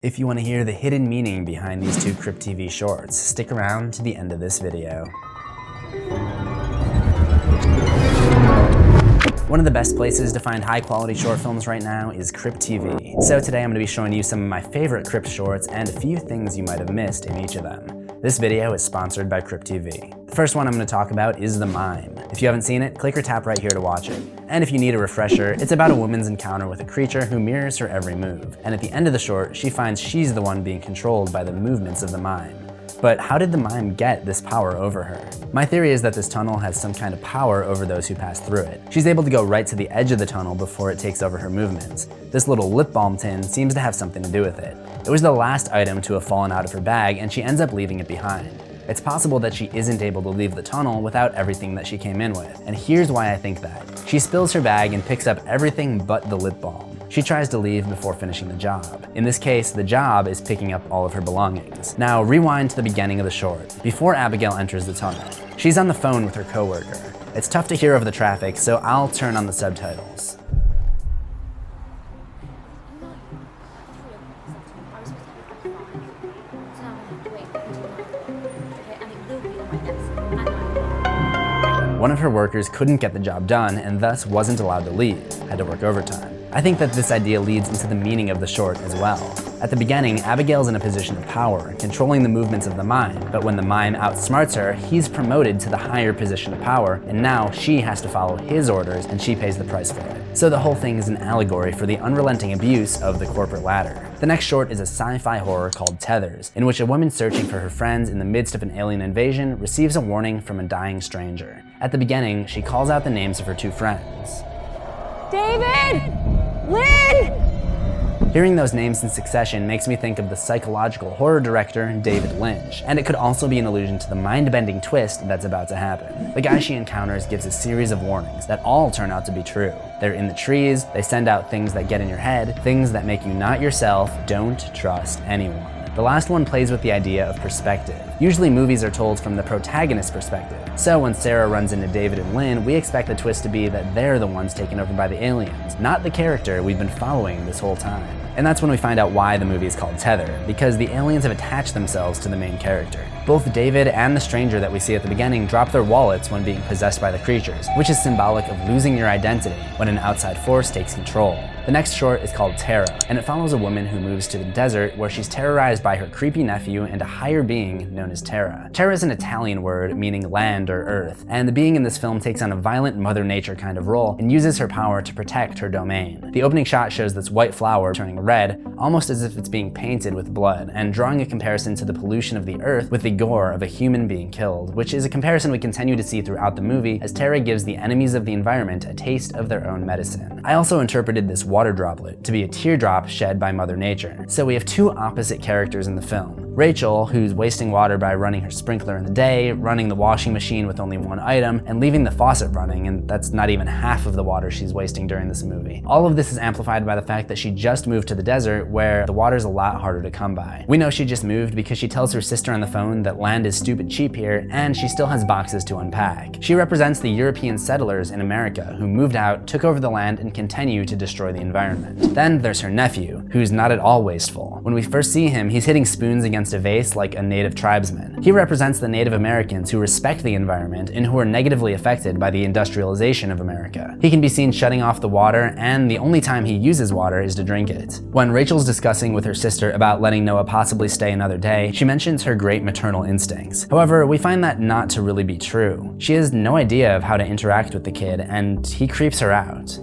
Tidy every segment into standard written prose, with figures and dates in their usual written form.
If you want to hear the hidden meaning behind these two CryptTV shorts, stick around to the end of this video. One of the best places to find high-quality short films right now is CryptTV. So today I'm going to be showing you some of my favorite Crypt shorts and a few things you might have missed in each of them. This video is sponsored by CryptTV. The first one I'm going to talk about is the Mime. If you haven't seen it, click or tap right here to watch it. And if you need a refresher, it's about a woman's encounter with a creature who mirrors her every move. And at the end of the short, she finds she's the one being controlled by the movements of the Mime. But how did the Mime get this power over her? My theory is that this tunnel has some kind of power over those who pass through it. She's able to go right to the edge of the tunnel before it takes over her movements. This little lip balm tin seems to have something to do with it. It was the last item to have fallen out of her bag, and she ends up leaving it behind. It's possible that she isn't able to leave the tunnel without everything that she came in with. And here's why I think that. She spills her bag and picks up everything but the lip balm. She tries to leave before finishing the job. In this case, the job is picking up all of her belongings. Now rewind to the beginning of the short, before Abigail enters the tunnel. She's on the phone with her coworker. It's tough to hear over the traffic, so I'll turn on the subtitles. One of her workers couldn't get the job done and thus wasn't allowed to leave, had to work overtime. I think that this idea leads into the meaning of the short as well. At the beginning, Abigail's in a position of power, controlling the movements of the Mime, but when the Mime outsmarts her, he's promoted to the higher position of power, and now she has to follow his orders and she pays the price for it. So the whole thing is an allegory for the unrelenting abuse of the corporate ladder. The next short is a sci-fi horror called Tethers, in which a woman searching for her friends in the midst of an alien invasion receives a warning from a dying stranger. At the beginning, she calls out the names of her two friends. David! Lynn! Hearing those names in succession makes me think of the psychological horror director David Lynch, and it could also be an allusion to the mind-bending twist that's about to happen. The guy she encounters gives a series of warnings that all turn out to be true. They're in the trees, they send out things that get in your head, things that make you not yourself, don't trust anyone. The last one plays with the idea of perspective. Usually movies are told from the protagonist's perspective. So when Sarah runs into David and Lynn, we expect the twist to be that they're the ones taken over by the aliens, not the character we've been following this whole time. And that's when we find out why the movie is called Tether, because the aliens have attached themselves to the main character. Both David and the stranger that we see at the beginning drop their wallets when being possessed by the creatures, which is symbolic of losing your identity when an outside force takes control. The next short is called Terra, and it follows a woman who moves to the desert where she's terrorized by her creepy nephew and a higher being known as Terra. Terra is an Italian word meaning land or earth, and the being in this film takes on a violent Mother Nature kind of role and uses her power to protect her domain. The opening shot shows this white flower turning red, almost as if it's being painted with blood, and drawing a comparison to the pollution of the earth with the gore of a human being killed, which is a comparison we continue to see throughout the movie as Terra gives the enemies of the environment a taste of their own medicine. I also interpreted this water droplet to be a teardrop shed by Mother Nature. So we have two opposite characters in the film. Rachel, who's wasting water by running her sprinkler in the day, running the washing machine with only one item, and leaving the faucet running, and that's not even half of the water she's wasting during this movie. All of this is amplified by the fact that she just moved to the desert where the water's a lot harder to come by. We know she just moved because she tells her sister on the phone that land is stupid cheap here, and she still has boxes to unpack. She represents the European settlers in America who moved out, took over the land, and continue to destroy the environment. Then there's her nephew, who's not at all wasteful. When we first see him, he's hitting spoons against a vase like a native tribesman. He represents the Native Americans who respect the environment and who are negatively affected by the industrialization of America. He can be seen shutting off the water, and the only time he uses water is to drink it. When Rachel's discussing with her sister about letting Noah possibly stay another day, she mentions her great maternal instincts. However, we find that not to really be true. She has no idea of how to interact with the kid, and he creeps her out.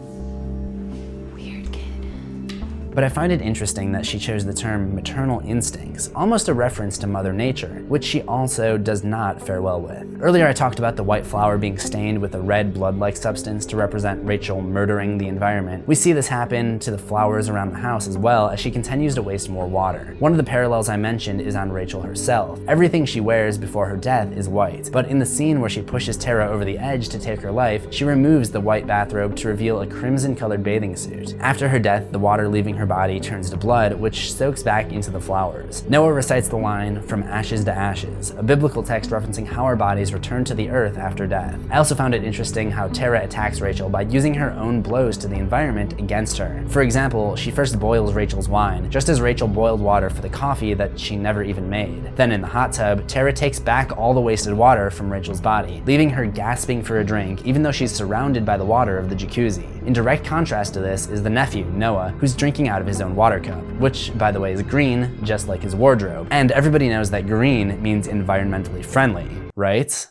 But I find it interesting that she chose the term maternal instincts, almost a reference to Mother Nature, which she also does not fare well with. Earlier I talked about the white flower being stained with a red blood-like substance to represent Rachel murdering the environment. We see this happen to the flowers around the house as well as she continues to waste more water. One of the parallels I mentioned is on Rachel herself. Everything she wears before her death is white, but in the scene where she pushes Terra over the edge to take her life, she removes the white bathrobe to reveal a crimson-colored bathing suit. After her death, the water leaving her her body turns to blood, which soaks back into the flowers. Noah recites the line, "From ashes to ashes," a biblical text referencing how our bodies return to the earth after death. I also found it interesting how Terra attacks Rachel by using her own blows to the environment against her. For example, she first boils Rachel's wine, just as Rachel boiled water for the coffee that she never even made. Then in the hot tub, Terra takes back all the wasted water from Rachel's body, leaving her gasping for a drink even though she's surrounded by the water of the jacuzzi. In direct contrast to this is the nephew, Noah, who's drinking out of his own water cup, which, by the way, is green, just like his wardrobe. And everybody knows that green means environmentally friendly, right?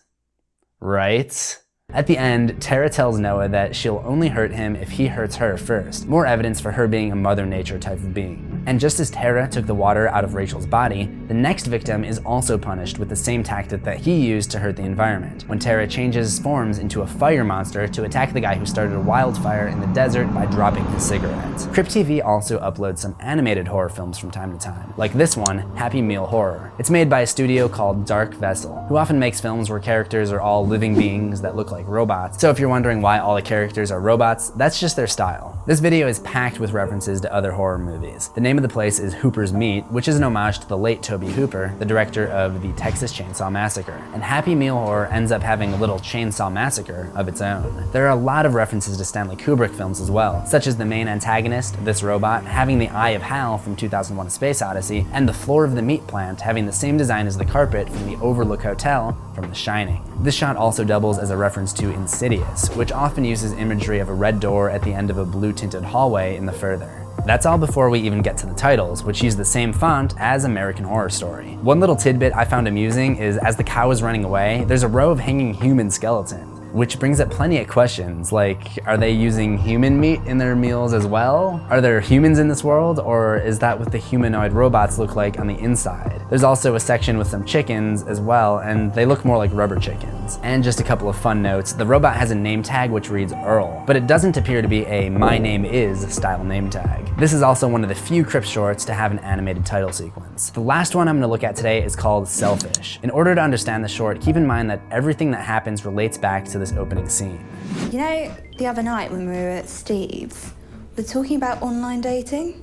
Right? At the end, Terra tells Noah that she'll only hurt him if he hurts her first, more evidence for her being a Mother Nature type of being. And just as Terra took the water out of Rachel's body, the next victim is also punished with the same tactic that he used to hurt the environment, when Terra changes forms into a fire monster to attack the guy who started a wildfire in the desert by dropping his cigarette. CryptTV also uploads some animated horror films from time to time, like this one, Happy Meal Horror. It's made by a studio called Dark Vessel, who often makes films where characters are all living beings that look like robots. So if you're wondering why all the characters are robots, that's just their style. This video is packed with references to other horror movies. The name of the place is Hooper's Meat, which is an homage to the late Tobe Hooper, the director of the Texas Chainsaw Massacre. And Happy Meal Horror ends up having a little Chainsaw Massacre of its own. There are a lot of references to Stanley Kubrick films as well, such as the main antagonist, this robot, having the Eye of Hal from 2001: A Space Odyssey, and the floor of the meat plant having the same design as the carpet from the Overlook Hotel from The Shining. This shot also doubles as a reference to Insidious, which often uses imagery of a red door at the end of a blue-tinted hallway in the Further. That's all before we even get to the titles, which use the same font as American Horror Story. One little tidbit I found amusing is as the cow is running away, there's a row of hanging human skeletons, which brings up plenty of questions, like, are they using human meat in their meals as well? Are there humans in this world, or is that what the humanoid robots look like on the inside? There's also a section with some chickens as well, and they look more like rubber chickens. And just a couple of fun notes, the robot has a name tag which reads Earl, but it doesn't appear to be a My Name Is style name tag. This is also one of the few Crypt shorts to have an animated title sequence. The last one I'm gonna look at today is called Selfish. In order to understand the short, keep in mind that everything that happens relates back to this opening scene. You know, the other night when we were at Steve's, we were talking about online dating.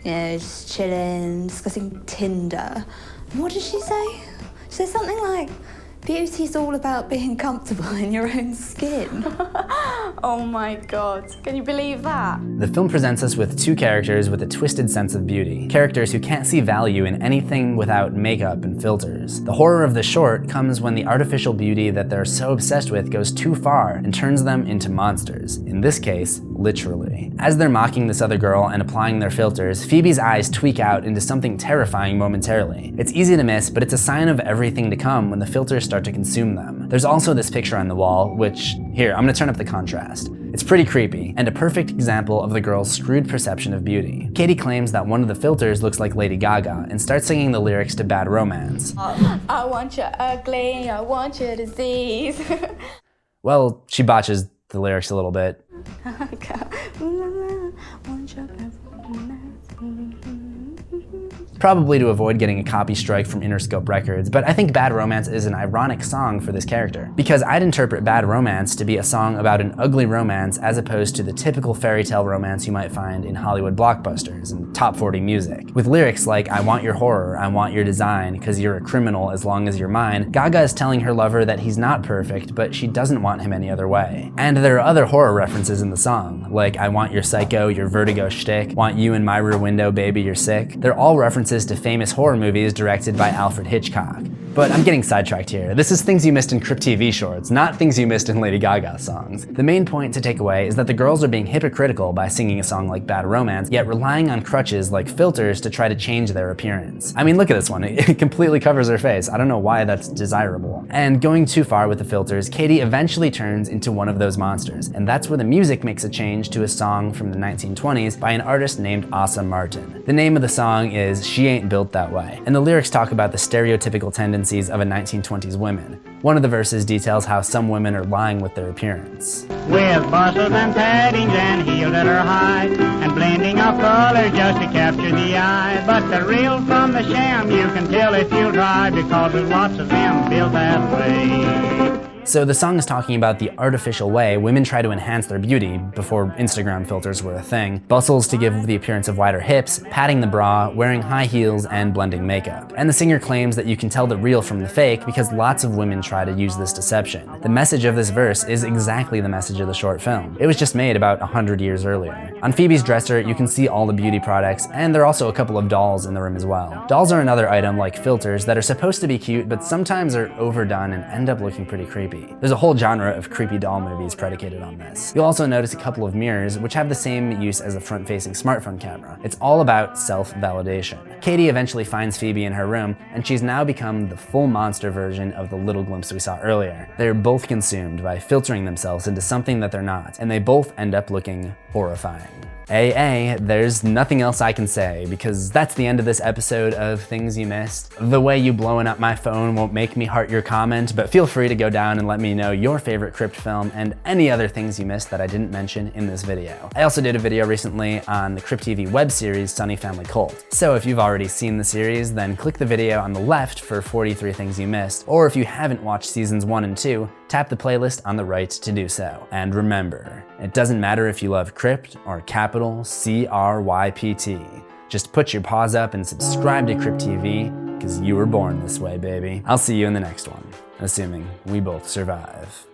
You know, just chilling, discussing Tinder. And what did she say? She said something like, beauty's all about being comfortable in your own skin. Oh my god, can you believe that? The film presents us with two characters with a twisted sense of beauty. Characters who can't see value in anything without makeup and filters. The horror of the short comes when the artificial beauty that they're so obsessed with goes too far and turns them into monsters. In this case, literally. As they're mocking this other girl and applying their filters, Phoebe's eyes tweak out into something terrifying momentarily. It's easy to miss, but it's a sign of everything to come when the filters start to consume them. There's also this picture on the wall, which, here, I'm gonna turn up the contrast. It's pretty creepy, and a perfect example of the girl's screwed perception of beauty. Katie claims that one of the filters looks like Lady Gaga and starts singing the lyrics to Bad Romance. I want you ugly, I want you disease. Well, she botches the lyrics a little bit. Probably to avoid getting a copy strike from Interscope Records, but I think Bad Romance is an ironic song for this character, because I'd interpret Bad Romance to be a song about an ugly romance as opposed to the typical fairy tale romance you might find in Hollywood blockbusters and top 40 music. With lyrics like, I want your horror, I want your design, cause you're a criminal as long as you're mine, Gaga is telling her lover that he's not perfect, but she doesn't want him any other way. And there are other horror references in the song, like I want your psycho, your vertigo shtick, want you in my rear window, baby, you're sick. They're all references to famous horror movies directed by Alfred Hitchcock. But I'm getting sidetracked here. This is things you missed in CryptTV shorts, not things you missed in Lady Gaga songs. The main point to take away is that the girls are being hypocritical by singing a song like Bad Romance, yet relying on crutches like filters to try to change their appearance. I mean, look at this one. It completely covers her face. I don't know why that's desirable. And going too far with the filters, Katie eventually turns into one of those monsters. And that's where the music makes a change to a song from the 1920s by an artist named Asa Martin. The name of the song is She Ain't Built That Way. And the lyrics talk about the stereotypical tendencies of a 1920s woman. One of the verses details how some women are lying with their appearance. With bustles and paddings and heels that are high, and blending of colors just to capture the eye. But the real from the sham you can tell if you try, because there's lots of them built that way. So the song is talking about the artificial way women try to enhance their beauty before Instagram filters were a thing. Bustles to give the appearance of wider hips, padding the bra, wearing high heels, and blending makeup. And the singer claims that you can tell the real from the fake because lots of women try to use this deception. The message of this verse is exactly the message of the short film. It was just made about 100 years earlier. On Phoebe's dresser, you can see all the beauty products, and there are also a couple of dolls in the room as well. Dolls are another item like filters that are supposed to be cute, but sometimes are overdone and end up looking pretty creepy. There's a whole genre of creepy doll movies predicated on this. You'll also notice a couple of mirrors, which have the same use as a front-facing smartphone camera. It's all about self-validation. Katie eventually finds Phoebe in her room, and she's now become the full monster version of the little glimpse we saw earlier. They're both consumed by filtering themselves into something that they're not, and they both end up looking horrifying. There's nothing else I can say, because that's the end of this episode of Things You Missed. The way you blowing up my phone won't make me heart your comment, but feel free to go down and let me know your favorite Crypt film and any other things you missed that I didn't mention in this video. I also did a video recently on the CryptTV web series Sunny Family Cult. So if you've already seen the series, then click the video on the left for 43 things you missed, or if you haven't watched seasons 1 and 2, tap the playlist on the right to do so. And remember, it doesn't matter if you love Crypt or capital CRYPT. Just put your paws up and subscribe to CryptTV, because you were born this way, baby. I'll see you in the next one, assuming we both survive.